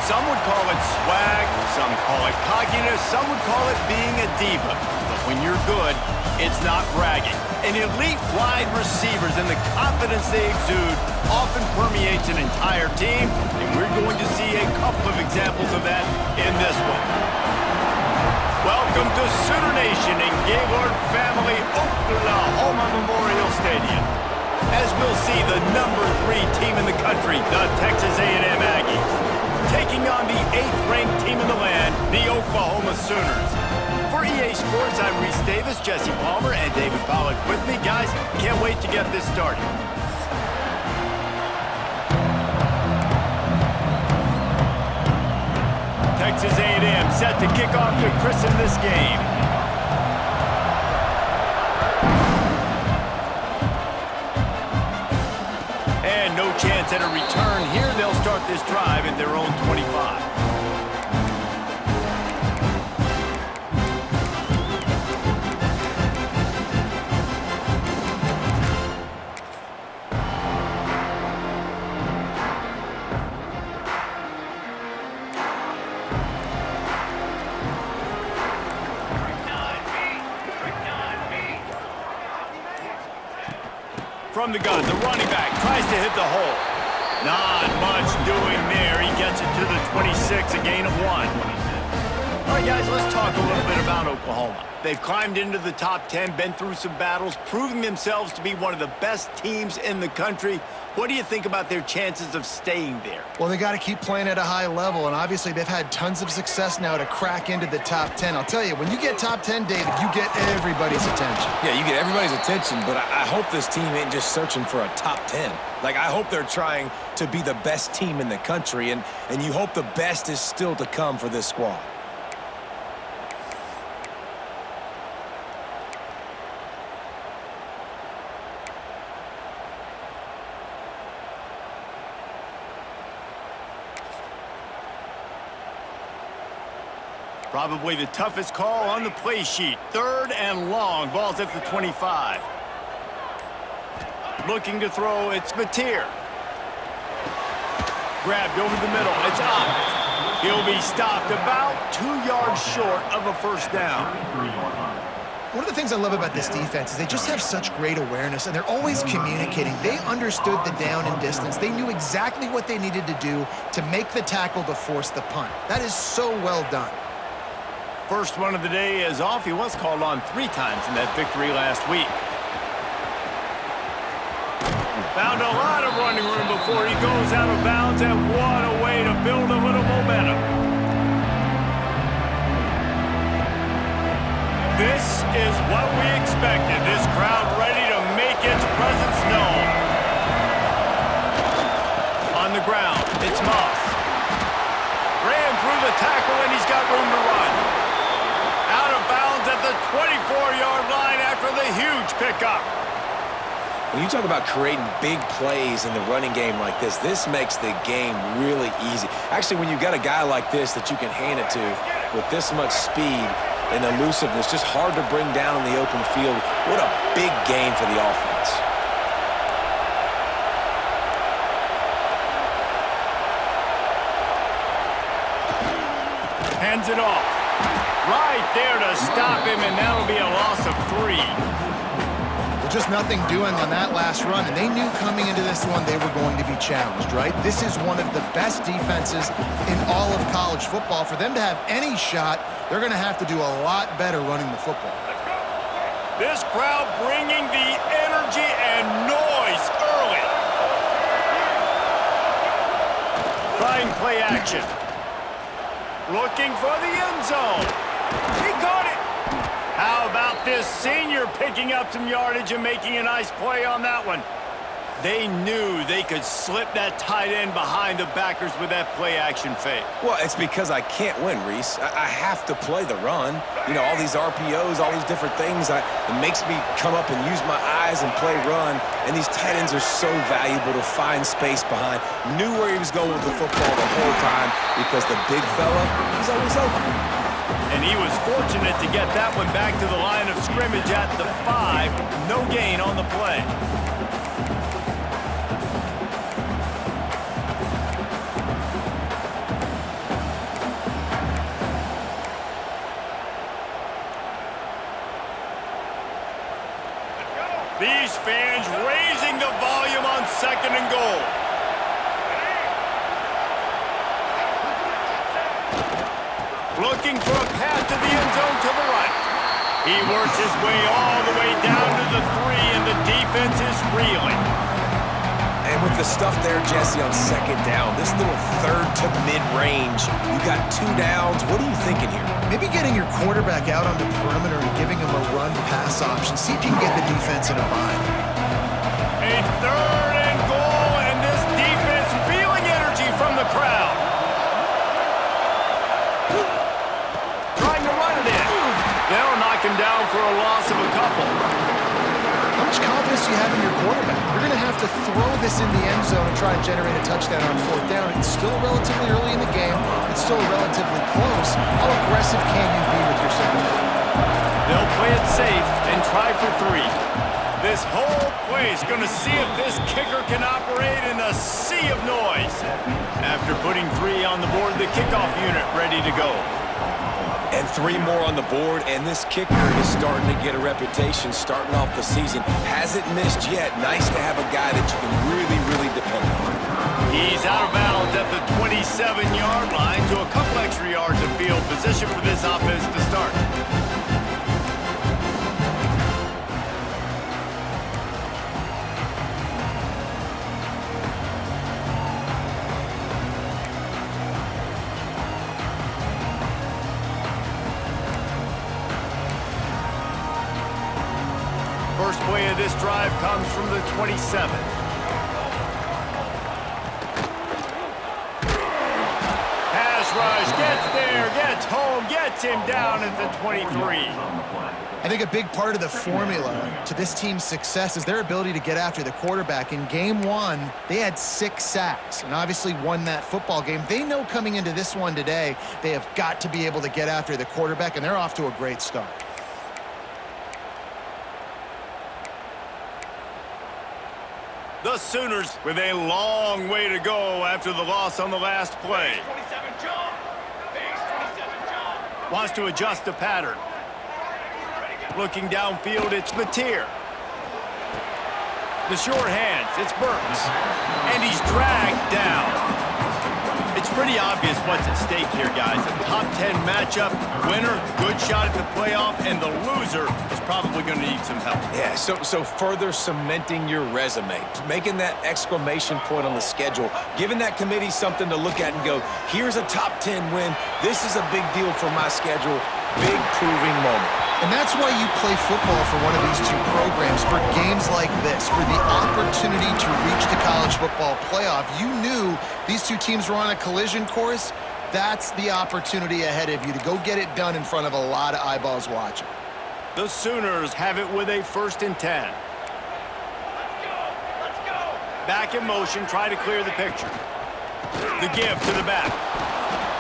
Some would call it swag, some call it cockiness, some would call it being a diva. But when you're good, it's not bragging. And elite wide receivers and the confidence they exude often permeates an entire team, and we're going to see a couple of examples of that in this one. Welcome to Sooner Nation in Gaylord Family Oklahoma Memorial Stadium. As we'll see the number 3 team in the country, the Texas A&M Aggies, taking on the 8th-ranked team in the land, the Oklahoma Sooners. For EA Sports, I'm Reese Davis, Jesse Palmer, and David Pollack with me. Guys, can't wait to get this started. Texas A&M set to kick off to christen this game. And no chance at a return here. They'll start this drive at their own 25. From the gun, the running back tries to hit the hole. Not much doing there. He gets it to the 26, a gain of 1. All right, guys, let's talk a little bit about Oklahoma. They've climbed into the top 10, been through some battles, proving themselves to be one of the best teams in the country. What do you think about their chances of staying there? Well, they got to keep playing at a high level, and obviously they've had tons of success now to crack into the top 10. I'll tell you, when you get top 10, David, you get everybody's attention. Yeah, you get everybody's attention, but I hope this team ain't just searching for a top 10. Like, I hope they're trying to be the best team in the country, and you hope the best is still to come for this squad. Probably the toughest call on the play sheet. 3rd and long. Ball's at the 25. Looking to throw, it's Mateer. Grabbed over the middle. It's up. He'll be stopped about 2 yards short of a first down. One of the things I love about this defense is they just have such great awareness, and they're always communicating. They understood the down and distance. They knew exactly what they needed to do to make the tackle to force the punt. That is so well done. First one of the day is off. He was called on 3 times in that victory last week. Found a lot of running room before he goes out of bounds, and what a way to build a little momentum. This is what we expected. This crowd ready to make its presence known. On the ground, it's Moss. Ran through the tackle, and he's got room to run. Out of bounds at the 24-yard line after the huge pickup. When you talk about creating big plays in the running game like this makes the game really easy. Actually, when you've got a guy like this that you can hand it to with this much speed and elusiveness, just hard to bring down in the open field, what a big gain for the offense. Hands it off. Right there to stop him, and that'll be a loss of 3. Well, just nothing doing on that last run, and they knew coming into this one they were going to be challenged, right? This is one of the best defenses in all of college football. For them to have any shot, they're going to have to do a lot better running the football. This crowd bringing the energy and noise early. Trying play action. Looking for the end zone. He caught it. How about this senior picking up some yardage and making a nice play on that one? They knew they could slip that tight end behind the backers with that play-action fake. Well, it's because I can't win, Reese. I have to play the run. You know, all these RPOs, all these different things, it makes me come up and use my eyes and play run. And these tight ends are so valuable to find space behind. Knew where he was going with the football the whole time because the big fella, he's always open. And he was fortunate to get that one back to the line of scrimmage at the 5. No gain on the play. These fans raising the volume on 2nd and goal. Looking for a path to the end zone to the right. He works his way all the way down to the 3, and the defense is reeling. And with the stuff there, Jesse, on 2nd down, this little 3rd to mid-range, you got 2 downs. What are you thinking here? Maybe getting your quarterback out on the perimeter and giving him a run-pass option. See if you can get the defense in a bind. A 3rd and goal, and this defense feeling energy from the crowd. Trying to run it in. They'll knock him down for a loss of a couple. How much confidence do you have in your quarterback? You're going to have to throw this in the end zone and try to generate a touchdown on 4th down. It's still relatively early in the game. It's still relatively close. How aggressive can you be with your secondary? They'll play it safe and try for 3. This whole play is going to see if this kicker can operate in a sea of noise. After putting 3 on the board, the kickoff unit ready to go. And 3 more on the board, and this kicker is starting to get a reputation starting off the season. Hasn't missed yet. Nice to have a guy that you can really, really depend on. He's out of bounds at the 27-yard line, to a couple extra yards of field position for this offense to start. First play of this drive comes from the 27. Pass rush, gets there, gets home, gets him down at the 23. I think a big part of the formula to this team's success is their ability to get after the quarterback. In game 1, they had 6 sacks and obviously won that football game. They know coming into this one today, they have got to be able to get after the quarterback, and they're off to a great start. The Sooners with a long way to go after the loss on the last play. Wants to adjust the pattern. Looking downfield, it's Mateer. The short hands, it's Burks. And he's dragged down. It's pretty obvious what's at stake here, guys. A top 10 matchup, winner, good shot at the playoff, and the loser is probably going to need some help. Yeah, so further cementing your resume, making that exclamation point on the schedule, giving that committee something to look at and go, here's a top 10 win. This is a big deal for my schedule. Big proving moment. And that's why you play football for one of these 2 programs, for games like this, for the opportunity to reach the college football playoff. You knew these 2 teams were on a collision course. That's the opportunity ahead of you to go get it done in front of a lot of eyeballs watching. The Sooners have it with a 1st and 10. Let's go. Back in motion, try to clear the picture. The give to the back.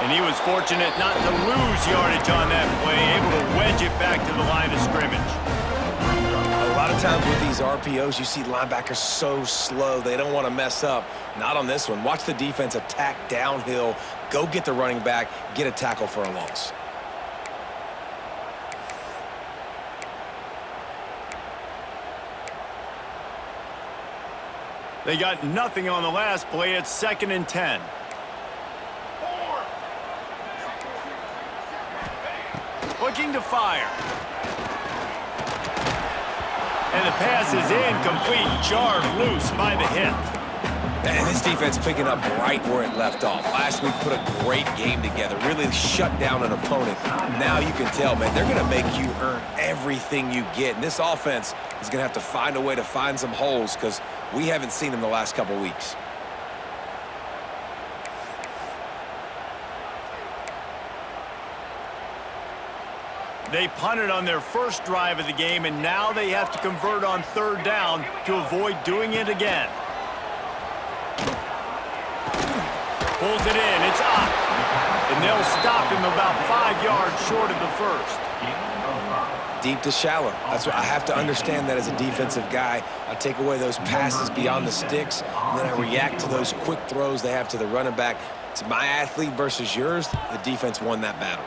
And he was fortunate not to lose yardage on that play, able to wedge it back to the line of scrimmage. A lot of times with these RPOs, you see linebackers so slow, they don't want to mess up. Not on this one. Watch the defense attack downhill, go get the running back, get a tackle for a loss. They got nothing on the last play. It's 2nd and 10. Looking to fire. And the pass is incomplete, jarred loose by the hit. And this defense picking up right where it left off. Last week put a great game together, really shut down an opponent. Now you can tell, man, they're going to make you earn everything you get. And this offense is going to have to find a way to find some holes because we haven't seen them the last couple weeks. They punted on their first drive of the game, and now they have to convert on 3rd down to avoid doing it again. Pulls it in, it's up. And they'll stop him about 5 yards short of the 1st. Deep to shallow. That's what I have to understand that as a defensive guy. I take away those passes beyond the sticks, and then I react to those quick throws they have to the running back. It's my athlete versus yours. The defense won that battle.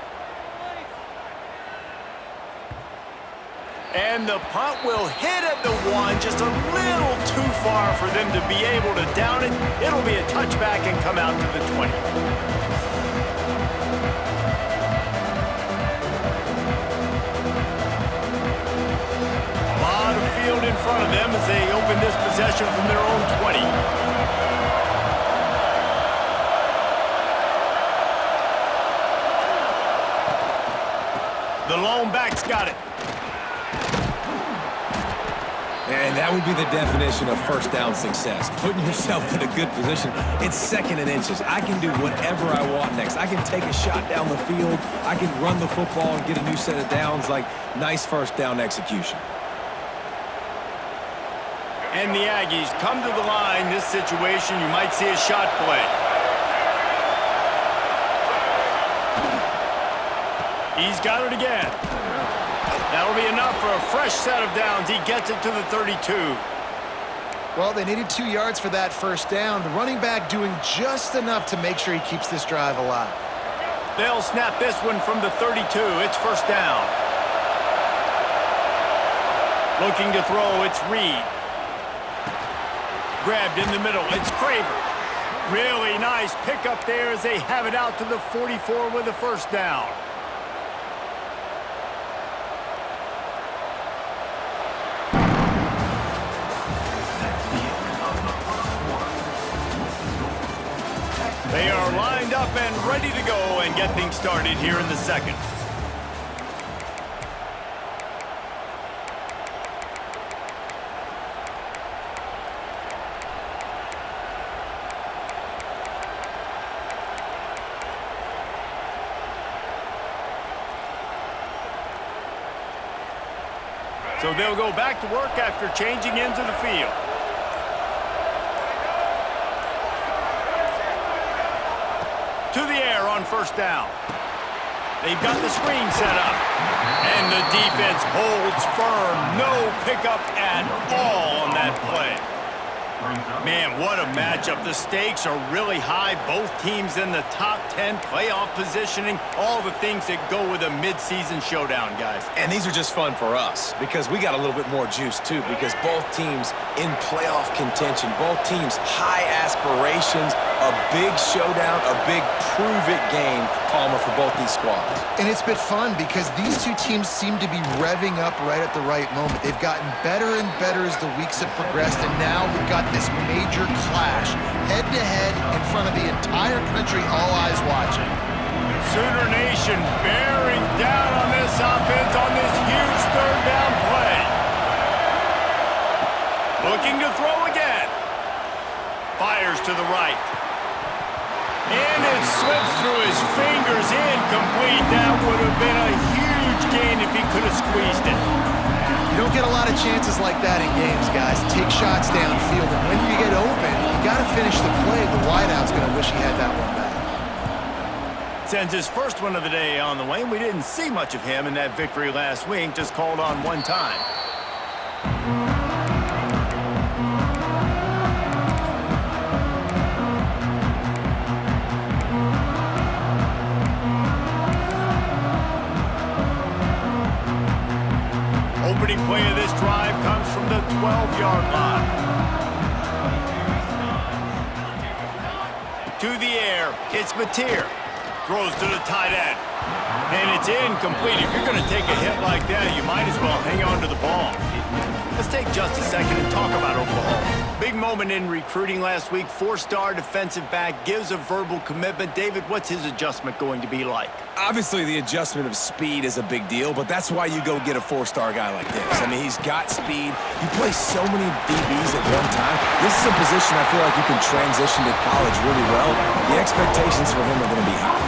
And the punt will hit at the 1, just a little too far for them to be able to down it. It'll be a touchback and come out to the 20. A lot of field in front of them as they open this possession from their own 20. The lone back's got it. And that would be the definition of first down success. Putting yourself in a good position. It's 2nd and inches. I can do whatever I want next. I can take a shot down the field. I can run the football and get a new set of downs. Like, nice first down execution. And the Aggies come to the line. This situation, you might see a shot play. He's got it again. That'll be enough for a fresh set of downs. He gets it to the 32. Well, they needed 2 yards for that first down. The running back doing just enough to make sure he keeps this drive alive. They'll snap this one from the 32. It's first down. Looking to throw, it's Reed. Grabbed in the middle, it's Craver. Really nice pickup there as they have it out to the 44 with a first down. They are lined up and ready to go and get things started here in the second. So they'll go back to work after changing into the field. To the air on first down. They've got the screen set up. And the defense holds firm. No pickup at all on that play. Man, what a matchup. The stakes are really high. Both teams in the top 10, playoff positioning, all the things that go with a midseason showdown, guys. And these are just fun for us because we got a little bit more juice, too, because both teams in playoff contention, both teams high aspirations, a big showdown, a big prove-it game, Palmer, for both these squads. And it's been fun because these two teams seem to be revving up right at the right moment. They've gotten better and better as the weeks have progressed, and now we've got this major clash, head-to-head in front of the entire country, all eyes watching. Sooner Nation bearing down on this offense on this huge third down play. Looking to throw again. Fires to the right. And it slips through his fingers, incomplete. That would have been a huge gain if he could have squeezed it. You don't get a lot of chances like that in games, guys. Take shots downfield, and when you get open, you got to finish the play. The wideout's going to wish he had that one back. Sends his first one of the day on the way. We didn't see much of him in that victory last week, just called on one time. Opening play of this drive comes from the 12-yard line. To the air, it's Mateer. Throws to the tight end. And it's incomplete. If you're going to take a hit like that, you might as well hang on to the ball. Let's take just a second and talk about Oklahoma. Big moment in recruiting last week. 4-star defensive back gives a verbal commitment. David, what's his adjustment going to be like? Obviously, the adjustment of speed is a big deal, but that's why you go get a 4-star guy like this. I mean, he's got speed. You play so many DBs at one time. This is a position I feel like you can transition to college really well. The expectations for him are going to be high.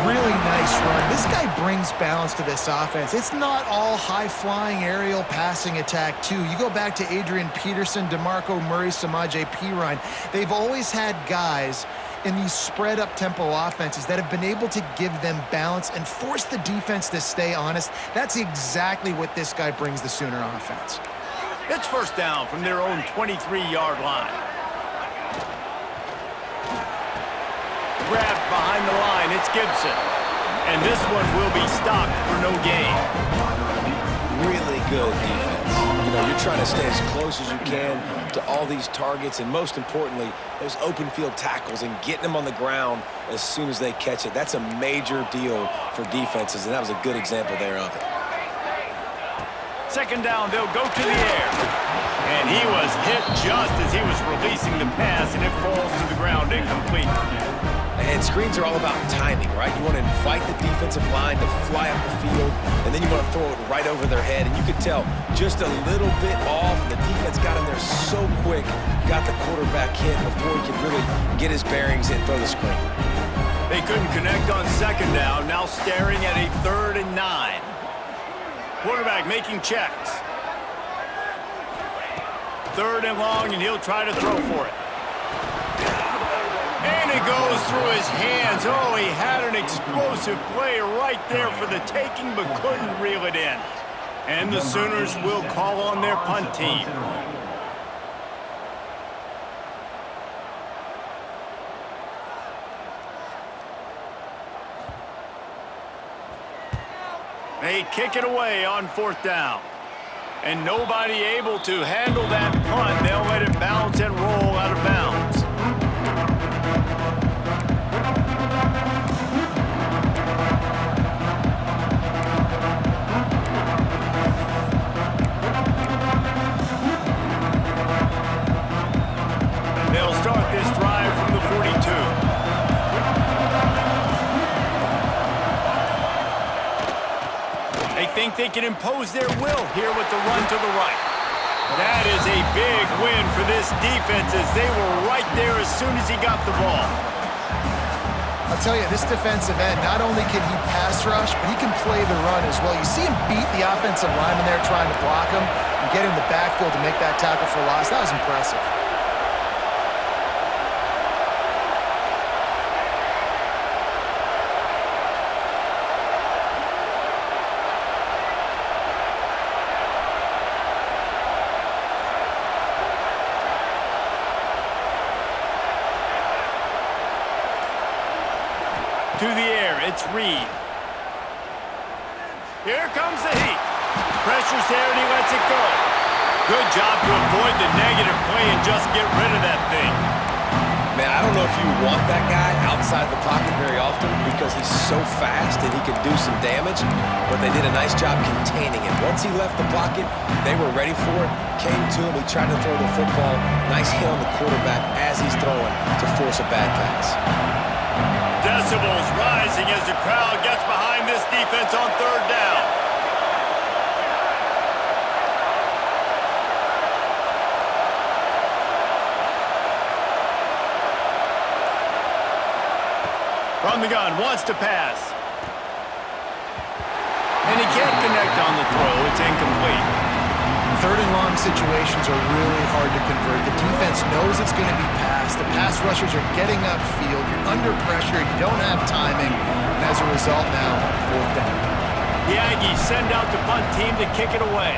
Really nice run. This guy brings balance to this offense. It's not all high-flying aerial passing attack, too. You go back to Adrian Peterson, DeMarco Murray, Samaje Perine. They've always had guys in these spread-up tempo offenses that have been able to give them balance and force the defense to stay honest. That's exactly what this guy brings the Sooner offense. It's first down from their own 23-yard line. Grabbed behind the line, it's Gibson. And this one will be stopped for no gain. Really good defense. You know, you're trying to stay as close as you can to all these targets, and most importantly, those open field tackles and getting them on the ground as soon as they catch it. That's a major deal for defenses, and that was a good example there of it. Second down, they'll go to the air. And he was hit just as he was releasing the pass, and it falls to the ground incomplete. And screens are all about timing, right? You want to invite the defensive line to fly up the field, and then you want to throw it right over their head. And you could tell just a little bit off, and the defense got in there so quick, got the quarterback hit before he could really get his bearings and throw the screen. They couldn't connect on second down, now staring at a 3rd and 9. Quarterback making checks. 3rd and long, and he'll try to throw for it. And it goes through his hands. Oh, he had an explosive play right there for the taking, but couldn't reel it in. And the Sooners will call on their punt team. They kick it away on 4th down. And nobody able to handle that punt. They'll let it bounce and roll out of bounds. They'll start this drive from the 42. They think they can impose their will here with the run to the right. That is a big win for this defense as they were right there as soon as he got the ball. I'll tell you, this defensive end, not only can he pass rush, but he can play the run as well. You see him beat the offensive lineman there trying to block him and get in the backfield to make that tackle for loss. That was impressive. To the air, it's Reed. Here comes the heat. Pressure's there and he lets it go. Good job to avoid the negative play and just get rid of that thing. Man, I don't know if you want that guy outside the pocket very often because he's so fast and he can do some damage, but they did a nice job containing him. Once he left the pocket, they were ready for it, came to him, he tried to throw the football. Nice hit on the quarterback as he's throwing to force a bad pass. Decibels rising as the crowd gets behind this defense on 3rd down. From the gun, wants to pass. And he can't connect on the throw. It's incomplete. 3rd and long situations are really hard to convert. The defense knows it's going to be passed. The pass rushers are getting upfield. You're under pressure. You don't have timing. And as a result now, 4th down. The Aggies send out the punt team to kick it away.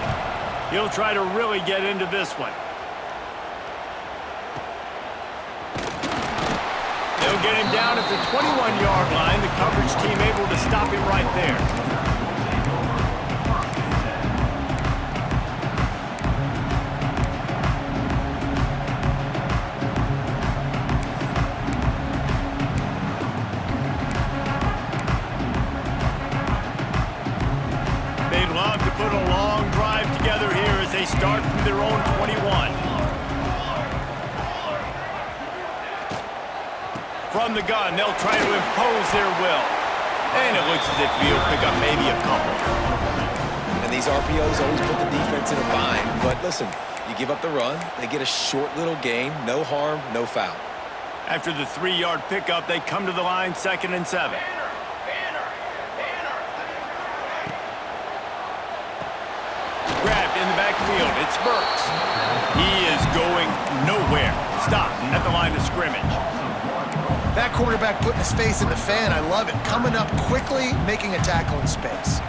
He'll try to really get into this one. They'll get him down at the 21-yard line. The coverage team able to stop him right there. They'd love to put a long drive together here as they start from their own 21. From the gun, they'll try to impose their will. And it looks as if he'll pick up maybe a couple. And these RPOs always put the defense in a bind. But listen, you give up the run, they get a short little gain, no harm, no foul. After the 3-yard pickup, they come to the line 2nd and 7. Grabbed in the backfield, it's Burks. He is going nowhere. Stop at the line of scrimmage. That quarterback putting his face in the fan, I love it. Coming up quickly, making a tackle in space.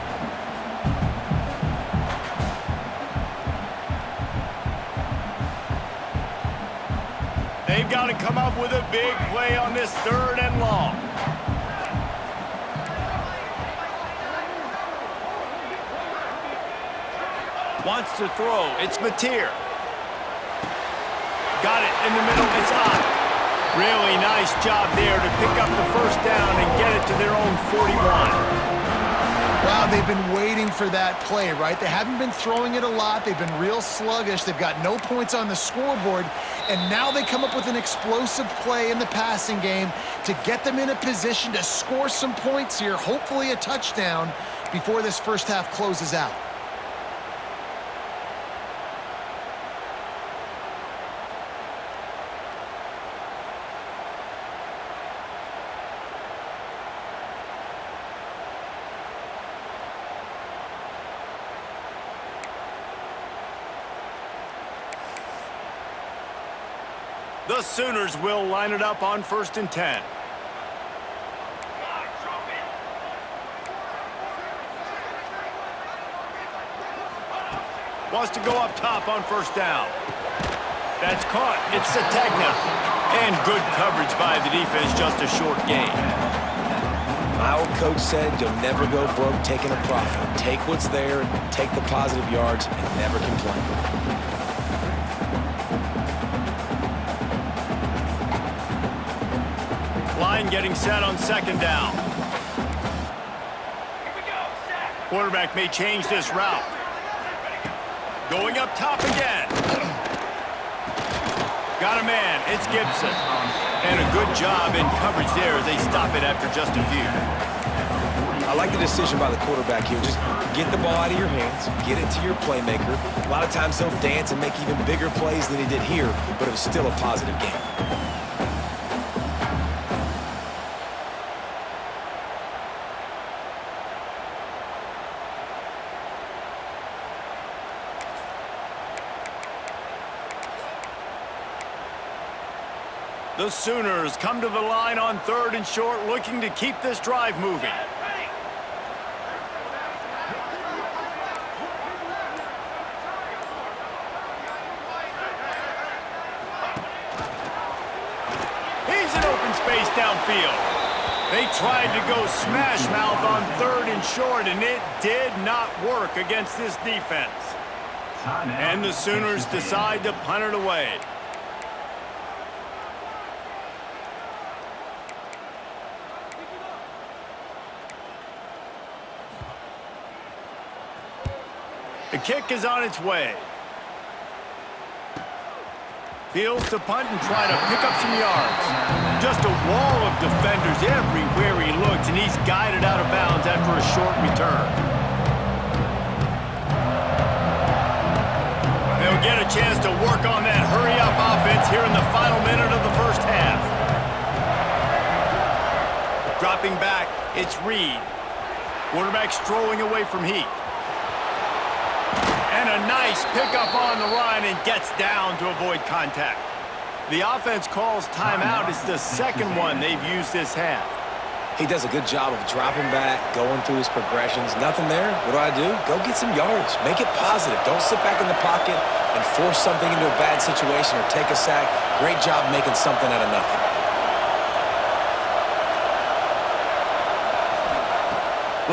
They've got to come up with a big play on this 3rd and long. Wants to throw. It's Mateer. Got it in the middle. It's on. Really nice job there to pick up the first down and get it to their own 41. Wow, they've been waiting for that play, right? They haven't been throwing it a lot. They've been real sluggish. They've got no points on the scoreboard. And now they come up with an explosive play in the passing game to get them in a position to score some points here, hopefully a touchdown, before this first half closes out. The Sooners will line it up on 1st and 10. Wants to go up top on 1st down. That's caught. It's Sategna. And good coverage by the defense, just a short gain. My old coach said you'll never go broke taking a profit. Take what's there, take the positive yards, and never complain. Line getting set on 2nd down. Quarterback may change this route. Going up top again. Got a man. It's Gibson. And a good job in coverage there as they stop it after just a few. I like the decision by the quarterback here. Just get the ball out of your hands, get it to your playmaker. A lot of times he'll dance and make even bigger plays than he did here, but it was still a positive game. The Sooners come to the line on 3rd and short, looking to keep this drive moving. He's in open space downfield. They tried to go smash mouth on 3rd and short, and it did not work against this defense. And the Sooners decide to punt it away. The kick is on its way. Fields to punt and try to pick up some yards. Just a wall of defenders everywhere he looks, and he's guided out of bounds after a short return. They'll get a chance to work on that hurry-up offense here in the final minute of the first half. Dropping back, it's Reed. Quarterback strolling away from Heat. And a nice pickup on the run and gets down to avoid contact. The offense calls timeout. It's the second one they've used this half. He does a good job of dropping back, going through his progressions. Nothing there. What do? Go get some yards. Make it positive. Don't sit back in the pocket and force something into a bad situation or take a sack. Great job making something out of nothing.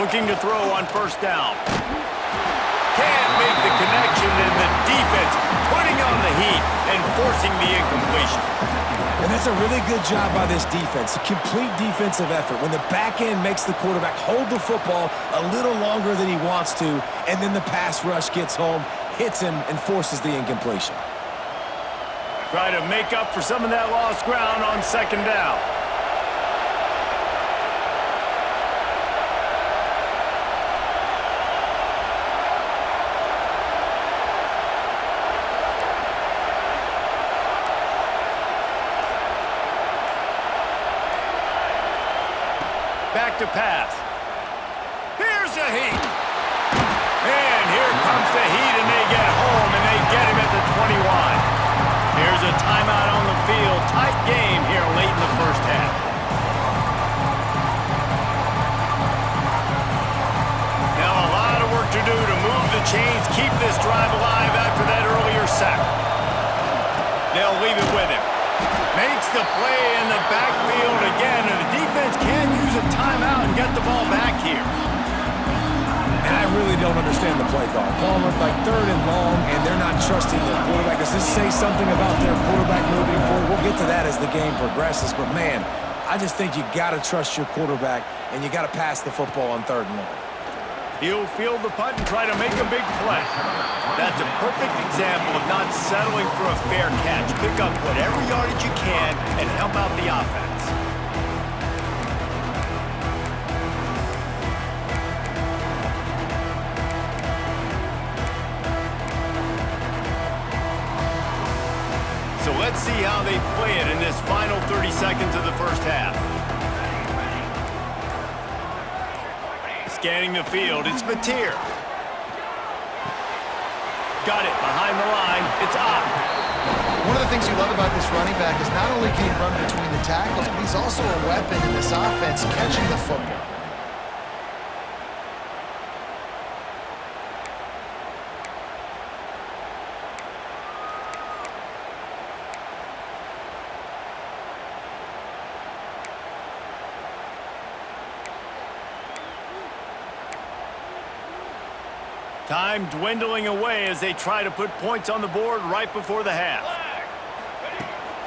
Looking to throw on 1st down. Can't make the connection, and the defense putting on the heat and forcing the incompletion. And that's a really good job by this defense, a complete defensive effort. When the back end makes the quarterback hold the football a little longer than he wants to, and then the pass rush gets home, hits him, and forces the incompletion. Try to make up for some of that lost ground on 2nd down. Back to pass. Here's the Heat. And here comes the Heat, and they get home, and they get him at the 21. Here's a timeout on the field. Tight game here late in the first half. Now a lot of work to do to move the chains, keep this drive alive after that earlier sack. They'll leave it with him. Makes the play in the backfield again, and the defense can use a timeout and get the ball back here. And I really don't understand the play call. Calling it like 3rd and trusting their quarterback? Does this say something about their quarterback moving forward? We'll get to that as the game progresses, but man, I just think you got to trust your quarterback, and you got to pass the football on 3rd and long. He'll field the punt and try to make a big play. That's a perfect example of not settling for a fair catch. Pick up whatever yardage you can and help out the offense. So let's see how they play it in this final 30 seconds of the first half. Scanning the field, it's Mateer. Got it behind the line, it's up. One of the things you love about this running back is not only can he run between the tackles, but he's also a weapon in this offense catching the football. Time dwindling away as they try to put points on the board right before the half.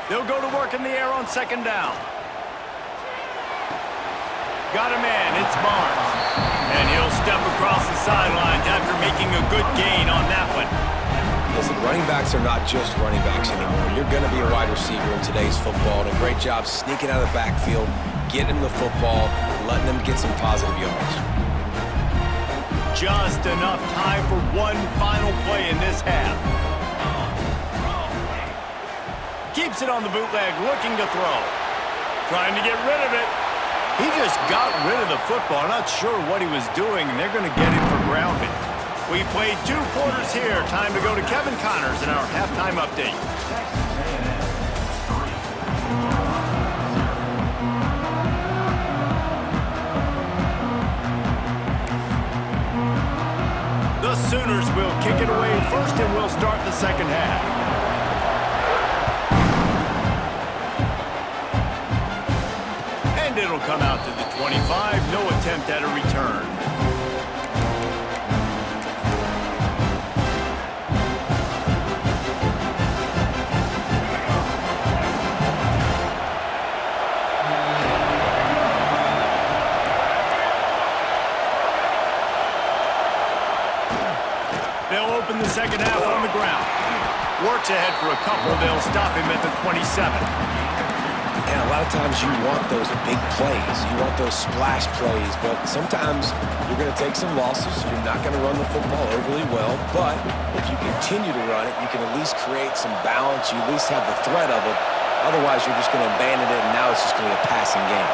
They'll go to work in the air on 2nd down. Got a man, it's Barnes. And he'll step across the sidelines after making a good gain on that one. Listen, running backs are not just running backs anymore. You're going to be a wide receiver in today's football, and a great job sneaking out of the backfield, getting him the football, letting them get some positive yards. Just enough time for one final play in this half. Keeps it on the bootleg, looking to throw. Trying to get rid of it. He just got rid of the football. Not sure what he was doing, and they're going to get him for grounding. We've played 2 quarters here. Time to go to Kevin Connors in our halftime update. The Sooners will kick it away first, and we'll start the second half. And it'll come out to the 25. No attempt at a return. They'll open the second half on the ground. Works ahead for a couple. They'll stop him at the 27. And a lot of times you want those big plays. You want those splash plays. But sometimes you're going to take some losses. You're not going to run the football overly well. But if you continue to run it, you can at least create some balance. You at least have the threat of it. Otherwise, you're just going to abandon it, and now it's just going to be a passing game.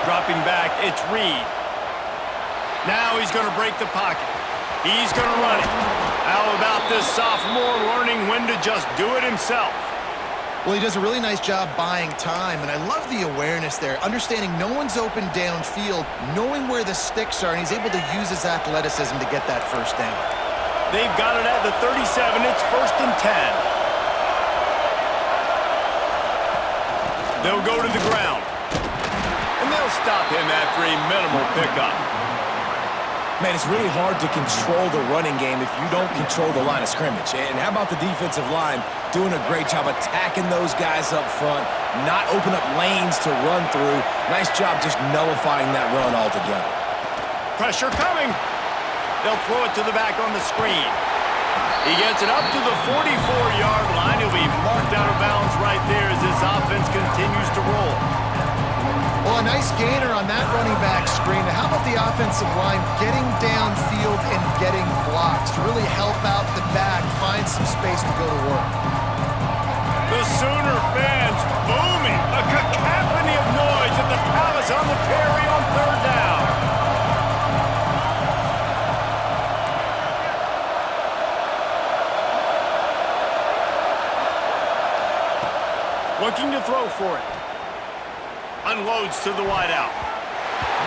Dropping back, it's Reed. Now he's going to break the pocket. He's going to run it. How about this sophomore learning when to just do it himself? Well, he does a really nice job buying time, and I love the awareness there, understanding no one's open downfield, knowing where the sticks are, and he's able to use his athleticism to get that first down. They've got it at the 37. It's 1st and 10. They'll go to the ground. And they'll stop him after a minimal pickup. Man, it's really hard to control the running game if you don't control the line of scrimmage. And how about the defensive line doing a great job attacking those guys up front, not open up lanes to run through. Nice job just nullifying that run altogether. Pressure coming. They'll throw it to the back on the screen. He gets it up to the 44-yard line. He'll be marked out of bounds right there as this offense continues to roll. Well, a nice gainer on that running back screen. How about the offensive line getting downfield and getting blocks to really help out the back, find some space to go to work? The Sooner fans booming. A cacophony of noise at the Palace on the Prairie on 3rd down. Looking to throw for it. Unloads to the wideout.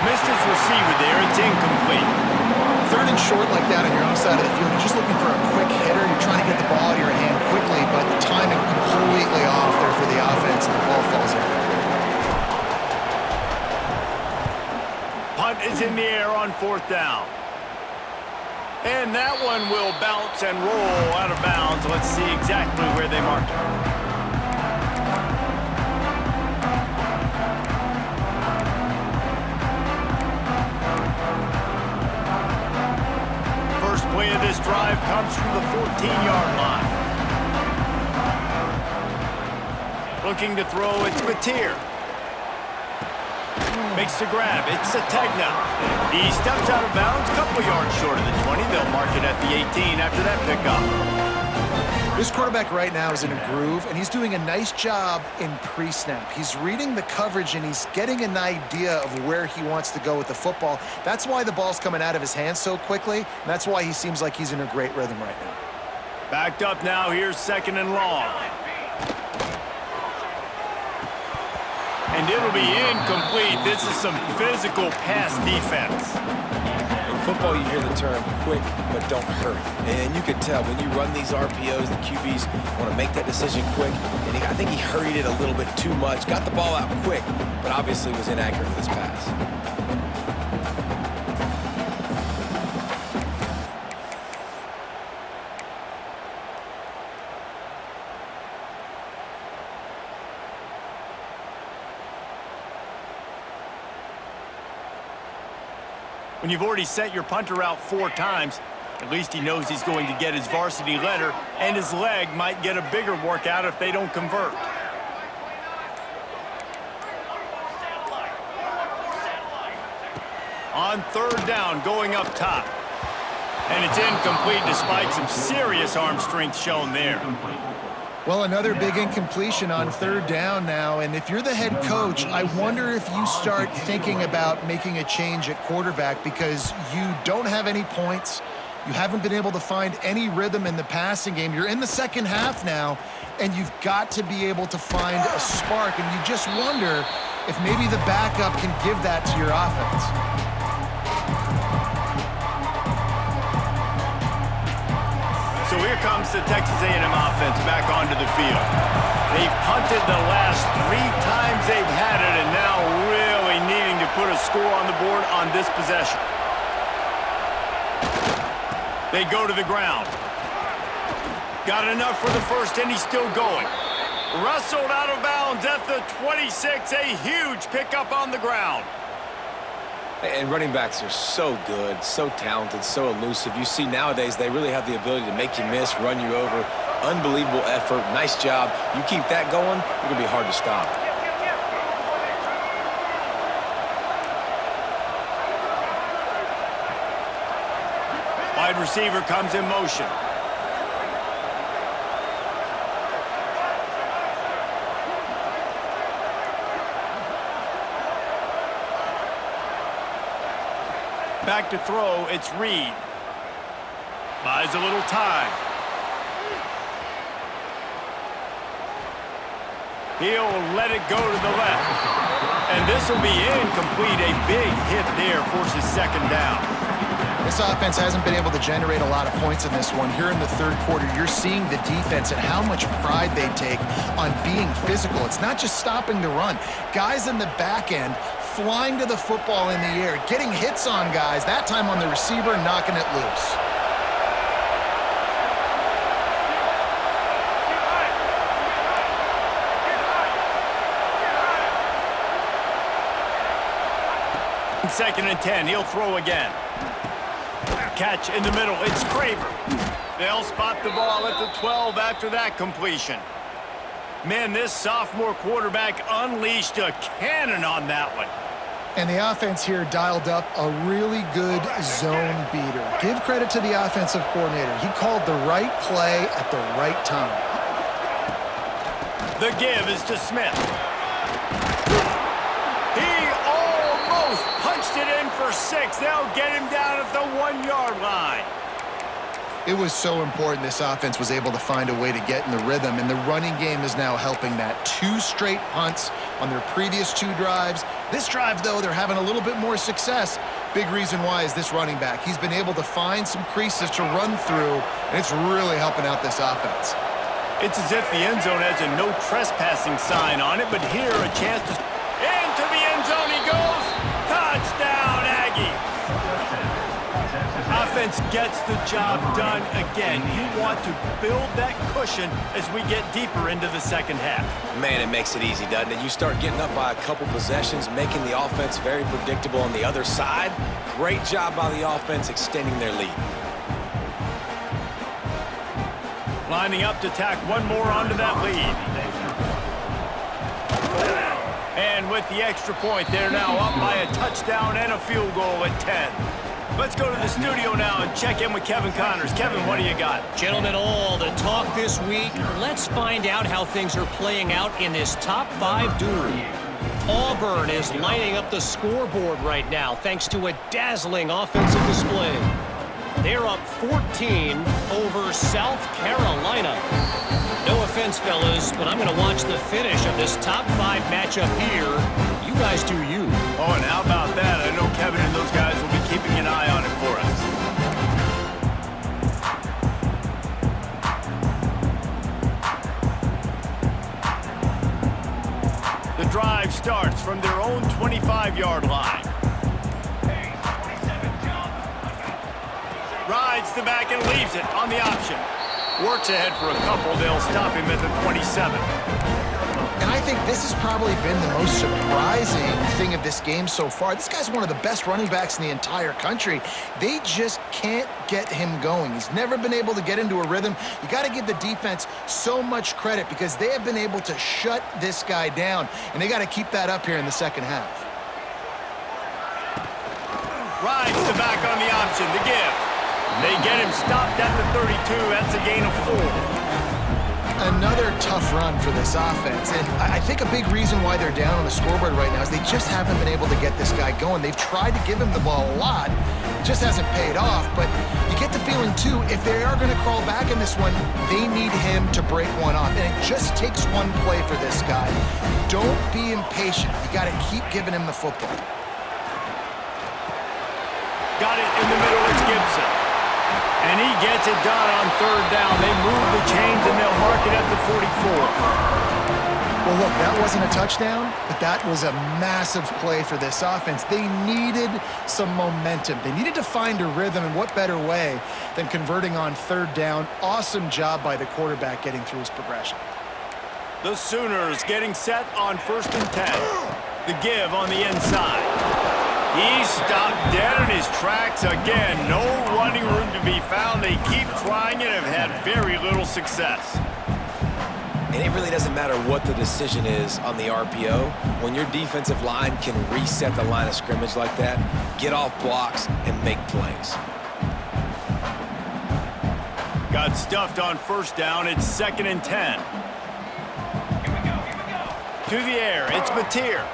Missed his receiver there. It's incomplete. 3rd and short like that on your own side of the field. You're just looking for a quick hitter. You're trying to get the ball out of your hand quickly, but the timing completely off there for the offense, and the ball falls in. Punt is in the air on 4th down. And that one will bounce and roll out of bounds. Let's see exactly where they mark it. First play of this drive comes from the 14-yard line. Looking to throw, it's Mateer. Makes the grab. It's Sategna. He steps out of bounds, a couple yards short of the 20. They'll mark it at the 18 after that pickup. This quarterback right now is in a groove, and he's doing a nice job in pre-snap. He's reading the coverage, and he's getting an idea of where he wants to go with the football. That's why the ball's coming out of his hands so quickly, and that's why he seems like he's in a great rhythm right now. Backed up now. Here's 2nd and long. And it'll be incomplete. This is some physical pass defense. In football, you hear the term quick, but don't hurry. And you can tell when you run these RPOs, the QBs want to make that decision quick. And I think he hurried it a little bit too much, got the ball out quick, but obviously was inaccurate with his pass. When you've already set your punter out 4 times, at least he knows he's going to get his varsity letter, and his leg might get a bigger workout if they don't convert. On 3rd down, going up top. And it's incomplete despite some serious arm strength shown there. Well, another big incompletion on 3rd down now, and if you're the head coach, I wonder if you start thinking about making a change at quarterback because you don't have any points. You haven't been able to find any rhythm in the passing game. You're in the second half now, and you've got to be able to find a spark, and you just wonder if maybe the backup can give that to your offense. So here comes the Texas A&M offense back onto the field. They've punted the last 3 times they've had it, and now really needing to put a score on the board on this possession. They go to the ground. Got enough for the first, and he's still going. Wrestled out of bounds at the 26, a huge pickup on the ground. And running backs are so good, so talented, so elusive. You see nowadays they really have the ability to make you miss, run you over. Unbelievable effort. Nice job. You keep that going, it's going to be hard to stop. Wide receiver comes in motion. Back to throw, it's Reed. Buys a little time. He'll let it go to the left. And this will be incomplete. A big hit there forces 2nd down. This offense hasn't been able to generate a lot of points in this one. Here in the 3rd quarter, you're seeing the defense and how much pride they take on being physical. It's not just stopping the run. Guys in the back end flying to the football in the air, getting hits on guys, that time on the receiver, knocking it loose. Second and 10, he'll throw again. Catch in the middle, it's Craver. They'll spot the ball at the 12 after that completion. Man, this sophomore quarterback unleashed a cannon on that one. And the offense here dialed up a really good zone beater. Give credit to the offensive coordinator. He called the right play at the right time. The give is to Smith. He almost punched it in for 6. They'll get him down at the 1-yard line. It was so important this offense was able to find a way to get in the rhythm, and the running game is now helping that. 2 straight punts on their previous 2 drives. This drive, though, they're having a little bit more success. Big reason why is this running back. He's been able to find some creases to run through, and it's really helping out this offense. It's as if the end zone has a no trespassing sign on it, but here a chance to... Into the end zone he goes! Touchdown, Aggie! defense gets the job done again. You want to build that cushion as we get deeper into the second half. Man, it makes it easy, doesn't it? You start getting up by a couple possessions, making the offense very predictable on the other side. Great job by the offense extending their lead. Lining up to tack one more onto that lead. And with the extra point, they're now up by a touchdown and a field goal at 10. Let's go to the studio now and check in with Kevin Connors. Kevin, what do you got? Gentlemen, all the talk this week. Let's find out how things are playing out in this top 5 duel. Auburn is lining up the scoreboard right now thanks to a dazzling offensive display. They're up 14 over South Carolina. No offense, fellas, but I'm going to watch the finish of this top 5 matchup here. You guys do you. Oh, and how about that? I know Kevin and those guys will be keeping an eye on it for us. The drive starts from their own 25-yard line. Rides the back and leaves it on the option. Works ahead for a couple. They'll stop him at the 27. And I think this has probably been the most surprising thing of this game so far. This guy's one of the best running backs in the entire country. They just can't get him going. He's never been able to get into a rhythm. You got to give the defense so much credit because they have been able to shut this guy down, and they got to keep that up here in the second half. Rides the back on the option, the give. They get him stopped at the 32. That's a gain of 4. Another tough run for this offense, and I think a big reason why they're down on the scoreboard right now is they just haven't been able to get this guy going. They've tried to give him the ball a lot. It just hasn't paid off, but you get the feeling, too, if they are going to crawl back in this one, they need him to break one off, and it just takes one play for this guy. Don't be impatient. You got to keep giving him the football. Got it in the middle. It's Gibson. And he gets it done on third down. They move the chains, and they'll mark it at the 44. Well, look, that wasn't a touchdown, but that was a massive play for this offense. They needed some momentum. They needed to find a rhythm, and what better way than converting on third down. Awesome job by the quarterback getting through his progression. The Sooners getting set on 1st and 10. The give on the inside. He stopped dead in his tracks again. No running room to be found. They keep trying and have had very little success. And it really doesn't matter what the decision is on the RPO. When your defensive line can reset the line of scrimmage like that, get off blocks and make plays. Got stuffed on 1st down. It's 2nd and 10. Here we go. To the air. It's Mateer.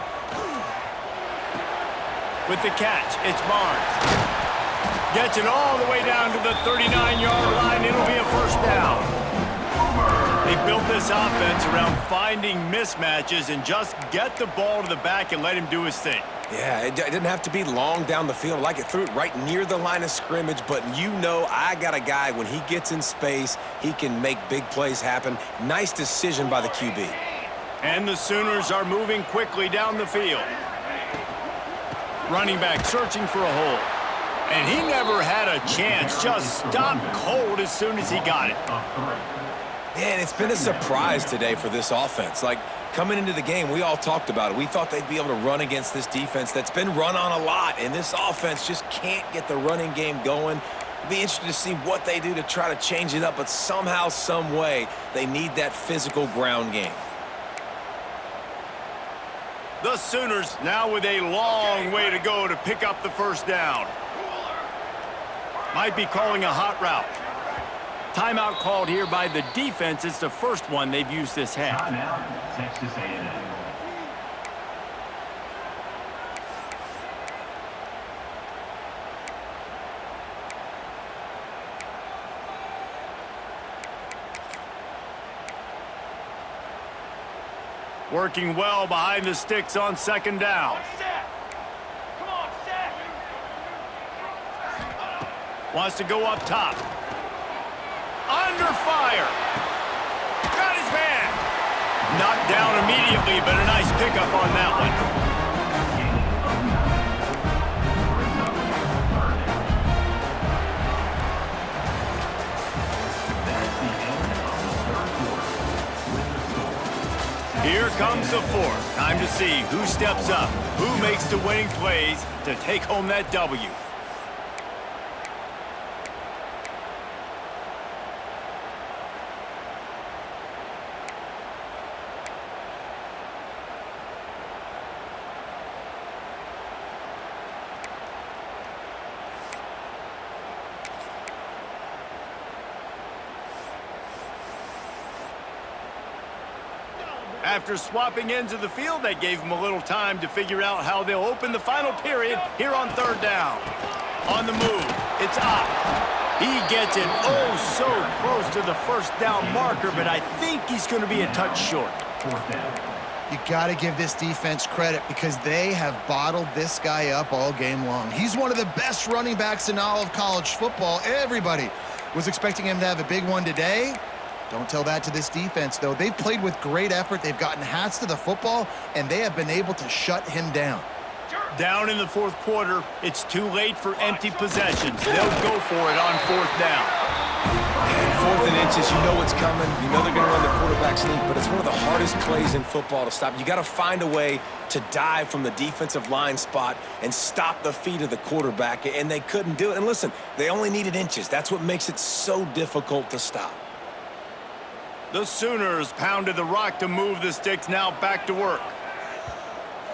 With the catch, it's Barnes. Gets it all the way down to the 39-yard line. It'll be a 1st down. They built this offense around finding mismatches and just get the ball to the back and let him do his thing. Yeah, it didn't have to be long down the field. Like it threw it right near the line of scrimmage, but you know I got a guy, when he gets in space, he can make big plays happen. Nice decision by the QB. And the Sooners are moving quickly down the field. Running back searching for a hole. And he never had a chance. Just stopped cold as soon as he got it. Yeah, and it's been a surprise today for this offense. Like, coming into the game, we all talked about it. We thought they'd be able to run against this defense that's been run on a lot, and this offense just can't get the running game going. It'll be interesting to see what they do to try to change it up, but somehow, some way, they need that physical ground game. The Sooners now with a long way to go to pick up the 1st down. Might be calling a hot route. Timeout called here by the defense. It's the first one they've used this half. Timeout, Texas A&M. Working well behind the sticks on 2nd down. Wants to go up top. Under fire. Got his man. Knocked down immediately, but a nice pickup on that one. Here comes the fourth. Time to see who steps up, who makes the winning plays to take home that W. After swapping ends of the field, that gave them a little time to figure out how they'll open the final period here on third down. On the move, it's up. He gets it so close to the first down marker, but I think he's going to be a touch short. Fourth down. You got to give this defense credit because they have bottled this guy up all game long. He's one of the best running backs in all of college football. Everybody was expecting him to have a big one today. Don't tell that to this defense, though. They've played with great effort. They've gotten hats to the football, and they have been able to shut him down. Down in the fourth quarter, it's too late for empty possessions. They'll go for it on fourth down. And 4th and inches, you know what's coming. You know they're going to run the quarterback sneak, but it's one of the hardest plays in football to stop. You got to find a way to dive from the defensive line spot and stop the feet of the quarterback, and they couldn't do it. And listen, they only needed inches. That's what makes it so difficult to stop. The Sooners pounded the rock to move the sticks, now back to work.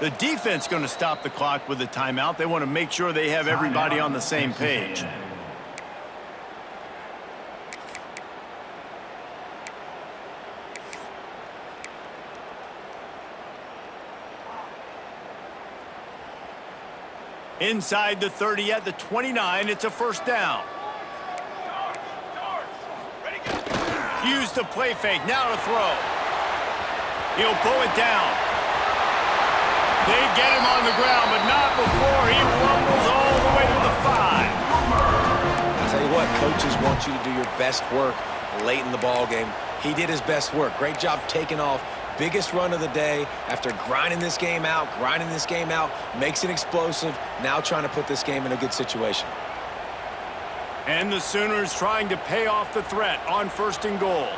The defense going to stop the clock with a timeout. They want to make sure they have everybody on the same page. Inside the 30 at the 29, it's a first down. Use the play fake, now to throw. He'll pull it down. They get him on the ground, but not before he rumbles all the way to the 5. I'll tell you what, coaches want you to do your best work late in the ball game. He did his best work. Great job taking off. Biggest run of the day after grinding this game out, makes it explosive, now trying to put this game in a good situation. And the Sooners trying to pay off the threat on 1st and goal.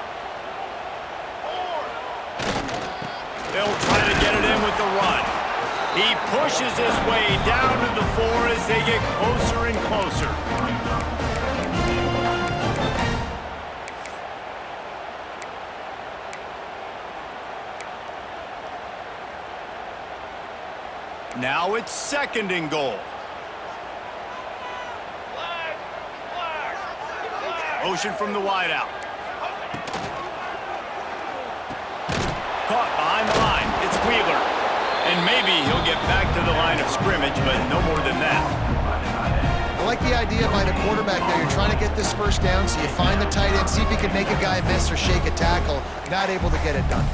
They'll try to get it in with the run. He pushes his way down to the 4 as they get closer and closer. Now it's 2nd and goal. Motion from the wideout. Caught behind the line. It's Wheeler. And maybe he'll get back to the line of scrimmage, but no more than that. I like the idea by the quarterback there. You're trying to get this first down, so you find the tight end, see if he can make a guy miss or shake a tackle. Not able to get it done.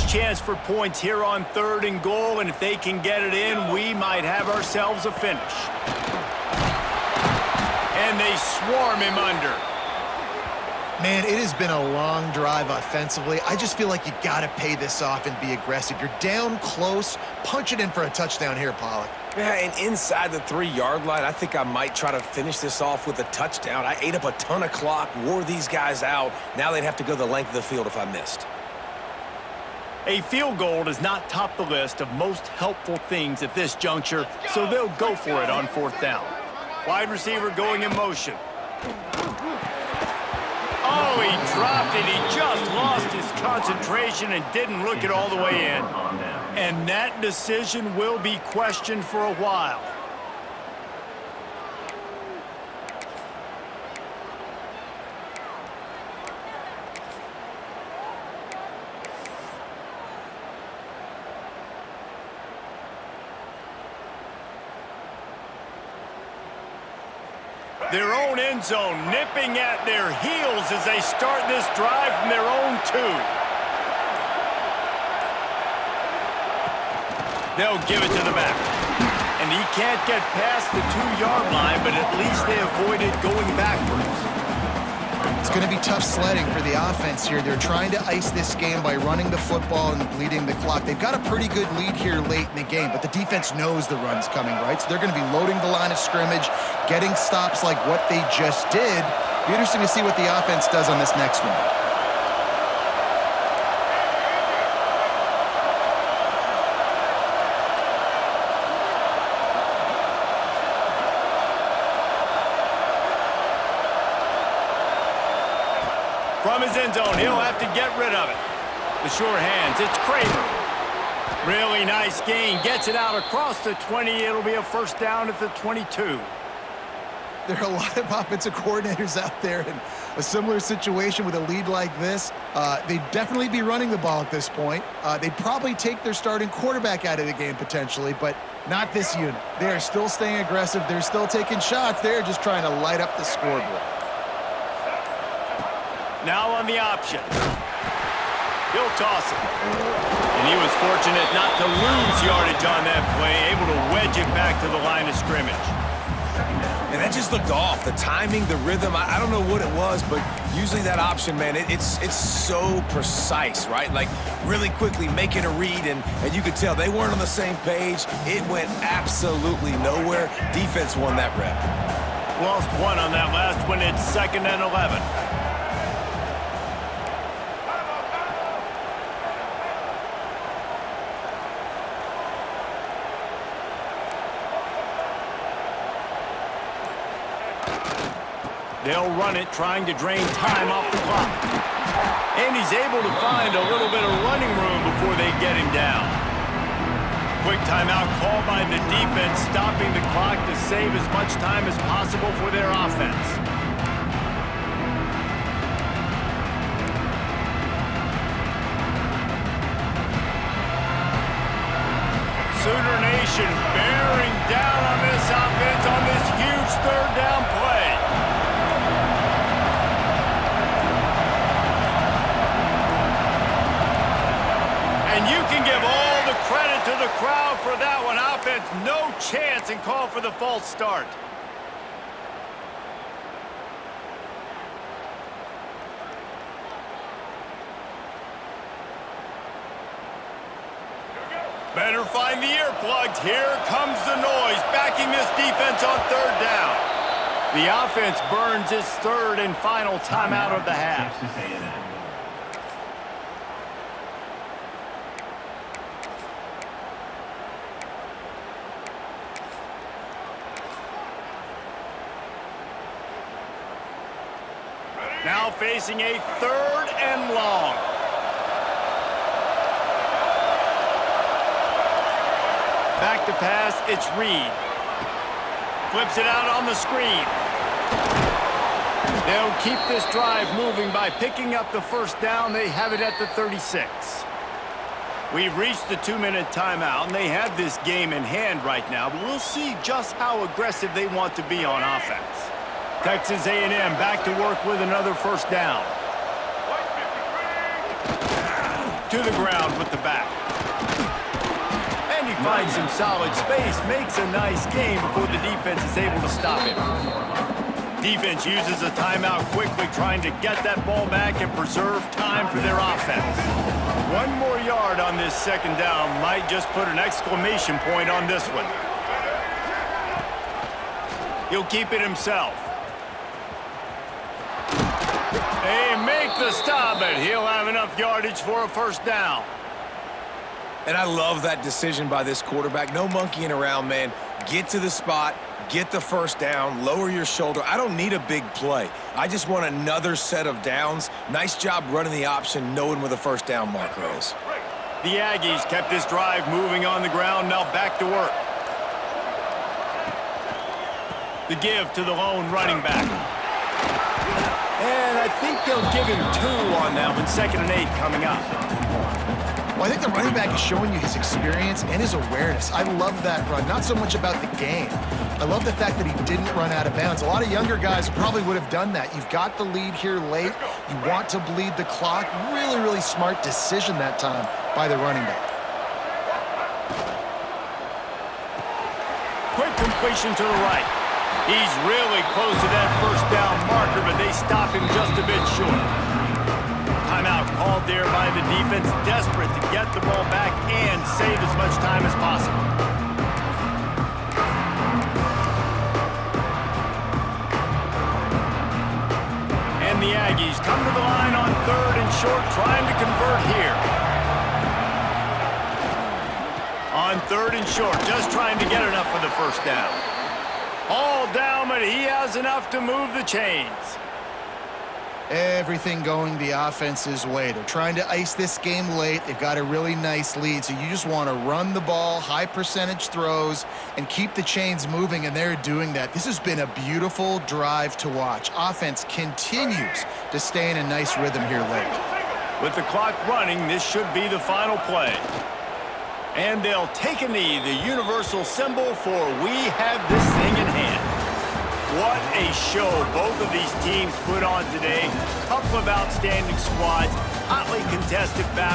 Chance for points here on 3rd and goal, and if they can get it in, we might have ourselves a finish. And they swarm him under. Man, it has been a long drive offensively. I just feel like you got to pay this off and be aggressive. You're down close. Punch it in for a touchdown here, Pollack. Yeah, and inside the 3-yard line, I think I might try to finish this off with a touchdown. I ate up a ton of clock, wore these guys out. Now they'd have to go the length of the field if I missed. A field goal does not top the list of most helpful things at this juncture, so they'll go for it on 4th down. Wide receiver going in motion. Oh, he dropped it. He just lost his concentration and didn't look it all the way in. And that decision will be questioned for a while. Their own end zone nipping at their heels as they start this drive from their own 2. They'll give it to the back. And he can't get past the 2-yard line, but at least they avoided going backwards. It's going to be tough sledding for the offense here. They're trying to ice this game by running the football and bleeding the clock. They've got a pretty good lead here late in the game, but the defense knows the run's coming, right? So they're going to be loading the line of scrimmage, getting stops like what they just did. Be interesting to see what the offense does on this next one. From his end zone, he'll have to get rid of it. The sure hands, it's Kramer. Really nice gain, gets it out across the 20. It'll be a first down at the 22. There are a lot of offensive coordinators out there in a similar situation with a lead like this. They'd definitely be running the ball at this point. They'd probably take their starting quarterback out of the game potentially, but not this unit. They are still staying aggressive. They're still taking shots. They're just trying to light up the scoreboard. Now on the option. He'll toss it. And he was fortunate not to lose yardage on that play, able to wedge it back to the line of scrimmage. And that just looked off. The timing, the rhythm, I don't know what it was, but usually that option, man, it's so precise, right? Like really quickly making a read, and you could tell they weren't on the same page. It went absolutely nowhere. Defense won that rep. Lost one on that last one. It's 2nd and 11. They'll run it, trying to drain time off the clock. And he's able to find a little bit of running room before they get him down. Quick timeout call by the defense, stopping the clock to save as much time as possible for their offense. Sooner Nation bearing down on this offense on this huge 3rd down play. And you can give all the credit to the crowd for that one. Offense, no chance, and call for the false start. Better find the earplugs. Here comes the noise, backing this defense on 3rd down. The offense burns its 3rd and final timeout of the half. Texas A&M. Now facing a 3rd and long. Back to pass, it's Reed. Flips it out on the screen. They'll keep this drive moving by picking up the first down. They have it at the 36. We've reached the 2-minute timeout, and they have this game in hand right now, but we'll see just how aggressive they want to be on offense. Texas A&M back to work with another first down. To the ground with the back. And he finds some solid space, makes a nice game before the defense is able to stop him. Defense uses a timeout quickly, trying to get that ball back and preserve time for their offense. 1 more yard on this 2nd down might just put an exclamation point on this one. He'll keep it himself. They make the stop, but he'll have enough yardage for a first down. And I love that decision by this quarterback. No monkeying around, man. Get to the spot, get the first down, lower your shoulder. I don't need a big play. I just want another set of downs. Nice job running the option, knowing where the first down marker is. The Aggies kept this drive moving on the ground, now back to work. The give to the lone running back. And I think they'll give him 2 on that one. 2nd and 8 coming up. Well, I think the running back is showing you his experience and his awareness. I love that run. Not so much about the game. I love the fact that he didn't run out of bounds. A lot of younger guys probably would have done that. You've got the lead here late. You want to bleed the clock. Really, really smart decision that time by the running back. Quick completion to the right. He's really close to that first down marker, but they stop him just a bit short. Timeout called there by the defense, desperate to get the ball back and save as much time as possible. And the Aggies come to the line on 3rd and short, trying to convert here. On 3rd and short, just trying to get enough for the first down. All down, but he has enough to move the chains. Everything going the offense's way. They're trying to ice this game late. They've got a really nice lead, so you just want to run the ball, high percentage throws, and keep the chains moving, and they're doing that. This has been a beautiful drive to watch. Offense continues to stay in a nice rhythm here late. With the clock running, this should be the final play. And they'll take a knee, the universal symbol for we have this thing in hand. What a show both of these teams put on today. Couple of outstanding squads, hotly contested battles.